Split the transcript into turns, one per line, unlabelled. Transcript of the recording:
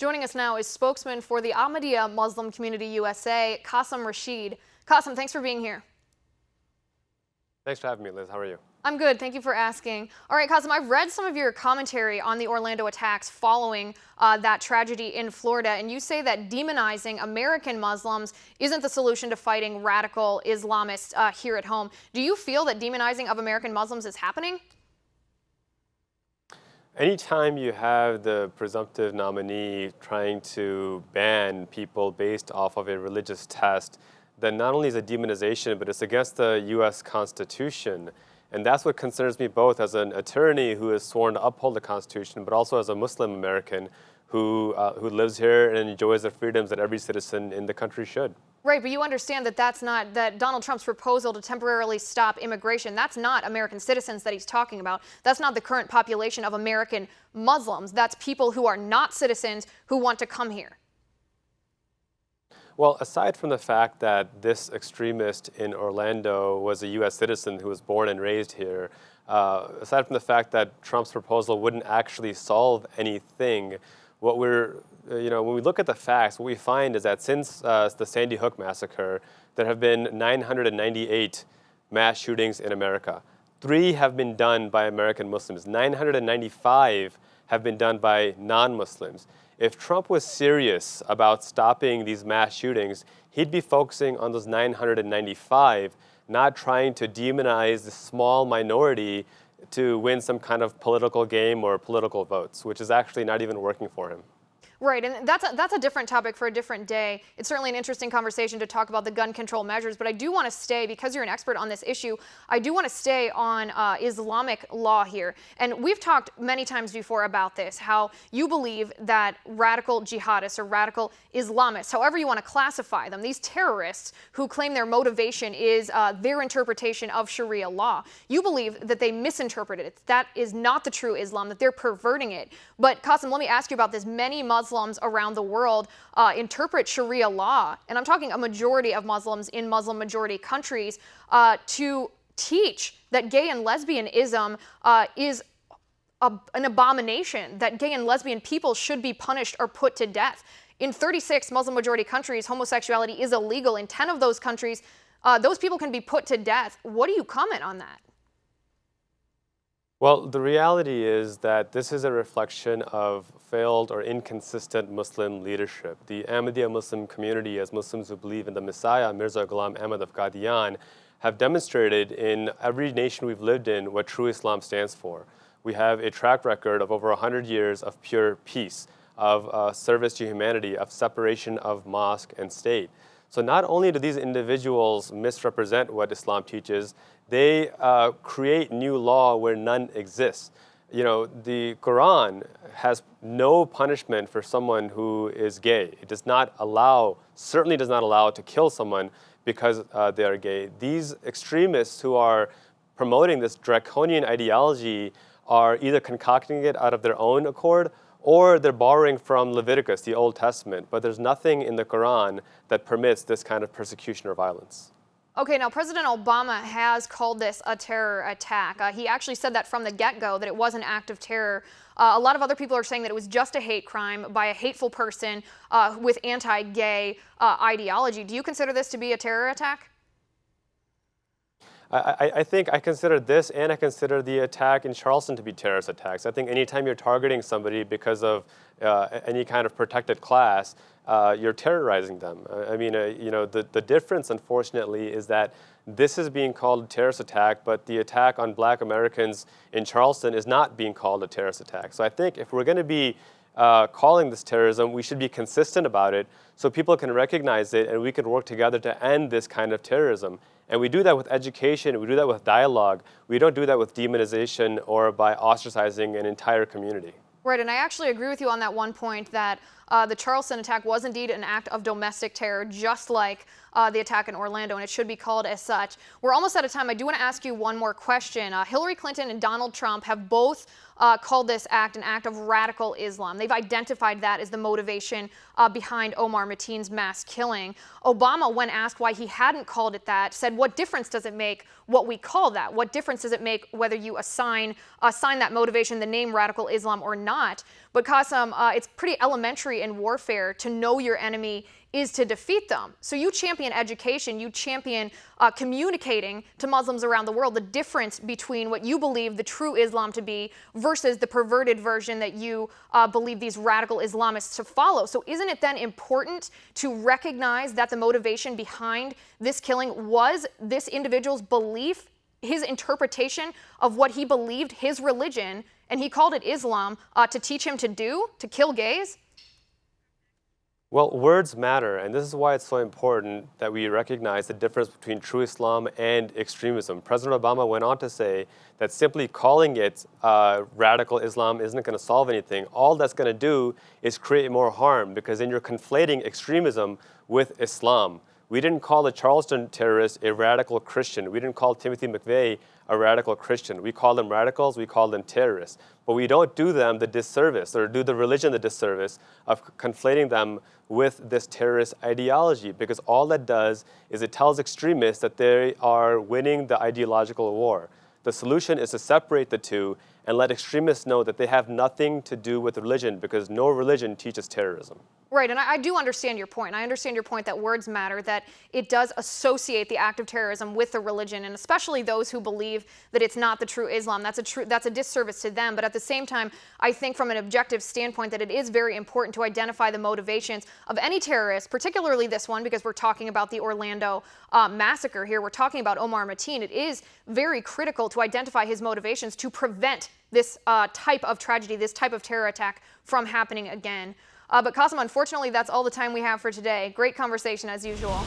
Joining us now is spokesman for the Ahmadiyya Muslim Community USA, Qasim Rashid. Qasim, thanks for being here.
Thanks for having me, Liz. How are you?
I'm good. Thank you for asking. All right, Qasim, I've read some of your commentary on the Orlando attacks following that tragedy in Florida, and you say that demonizing American Muslims isn't the solution to fighting radical Islamists here at home. Do you feel that demonizing of American Muslims is happening?
Anytime you have the presumptive nominee trying to ban people based off of a religious test, then not only is it demonization, but it's against the U.S. Constitution. And that's what concerns me both as an attorney who is sworn to uphold the Constitution, but also as a Muslim American who lives here and enjoys the freedoms that every citizen in the country should.
Right, but you understand that that Donald Trump's proposal to temporarily stop immigration, that's not American citizens that he's talking about. That's not the current population of American Muslims. That's people who are not citizens who want to come here.
Well, aside from the fact that this extremist in Orlando was a U.S. citizen who was born and raised here, aside from the fact that Trump's proposal wouldn't actually solve anything, when we look at the facts, what we find is that since the Sandy Hook massacre, there have been 998 mass shootings in America. 3 have been done by American Muslims. 995 have been done by non-Muslims. If Trump was serious about stopping these mass shootings, he'd be focusing on those 995, not trying to demonize the small minority to win some kind of political game or political votes, which is actually not even working for him.
Right, and that's a different topic for a different day. It's certainly an interesting conversation to talk about the gun control measures, but I do want to stay, because you're an expert on this issue, I do want to stay on Islamic law here. And we've talked many times before about this, how you believe that radical jihadists or radical Islamists, however you want to classify them, these terrorists who claim their motivation is their interpretation of Sharia law, you believe that they misinterpreted it. That is not the true Islam, that they're perverting it. But Qasim, let me ask you about this. Many Muslims around the world interpret Sharia law, and I'm talking a majority of Muslims in Muslim majority countries, to teach that gay and lesbianism is an abomination, that gay and lesbian people should be punished or put to death. In 36 Muslim majority countries, homosexuality is illegal. In 10 of those countries, those people can be put to death. What do you comment on that?
Well, the reality is that this is a reflection of failed or inconsistent Muslim leadership. The Ahmadiyya Muslim community, as Muslims who believe in the Messiah, Mirza Ghulam Ahmad of Qadian, have demonstrated in every nation we've lived in what true Islam stands for. We have a track record of over 100 years of pure peace, of service to humanity, of separation of mosque and state. So not only do these individuals misrepresent what Islam teaches, they create new law where none exists. You know, the Quran has no punishment for someone who is gay. It does not allow, certainly does not allow to kill someone because they are gay. These extremists who are promoting this draconian ideology are either concocting it out of their own accord or they're borrowing from Leviticus, the Old Testament. But there's nothing in the Quran that permits this kind of persecution or violence.
Okay, now President Obama has called this a terror attack. He actually said that from the get-go, that it was an act of terror. A lot of other people are saying that it was just a hate crime by a hateful person with anti-gay ideology. Do you consider this to be a terror attack?
I think I consider this, and I consider the attack in Charleston to be terrorist attacks. I think anytime you're targeting somebody because of any kind of protected class, you're terrorizing them. I mean, the difference, unfortunately, is that this is being called a terrorist attack, but the attack on Black Americans in Charleston is not being called a terrorist attack. So I think if we're going to be calling this terrorism, we should be consistent about it so people can recognize it and we can work together to end this kind of terrorism. And we do that with education, we do that with dialogue. We don't do that with demonization or by ostracizing an entire community.
Right, and I actually agree with you on that one point that the Charleston attack was indeed an act of domestic terror, just like the attack in Orlando, and it should be called as such. We're almost out of time. I do want to ask you one more question. Hillary Clinton and Donald Trump have both called this act an act of radical Islam. They've identified that as the motivation behind Omar Mateen's mass killing. Obama, when asked why he hadn't called it that, said, what difference does it make what we call that? What difference does it make whether you assign that motivation the name radical Islam or not? But Qasim, it's pretty elementary in warfare to know your enemy is to defeat them. So you champion education, you champion communicating to Muslims around the world the difference between what you believe the true Islam to be versus the perverted version that you believe these radical Islamists to follow. So isn't it then important to recognize that the motivation behind this killing was this individual's belief, his interpretation of what he believed, his religion, and he called it Islam, to teach him to kill gays?
Well, words matter, and this is why it's so important that we recognize the difference between true Islam and extremism. President Obama went on to say that simply calling it radical Islam isn't going to solve anything. All that's going to do is create more harm, because then you're conflating extremism with Islam. We didn't call the Charleston terrorists a radical Christian. We didn't call Timothy McVeigh a radical Christian. We call them radicals, we call them terrorists. But we don't do them the disservice, or do the religion the disservice, of conflating them with this terrorist ideology, because all that does is it tells extremists that they are winning the ideological war. The solution is to separate the two and let extremists know that they have nothing to do with religion, because no religion teaches terrorism.
Right, and I do understand your point. I understand your point that words matter, that it does associate the act of terrorism with the religion, and especially those who believe that it's not the true Islam. That's a disservice to them. But at the same time, I think from an objective standpoint that it is very important to identify the motivations of any terrorist, particularly this one, because we're talking about the Orlando massacre here. We're talking about Omar Mateen. It is very critical to identify his motivations to prevent this type of tragedy, this type of terror attack from happening again. But Qasim, unfortunately, that's all the time we have for today. Great conversation as usual.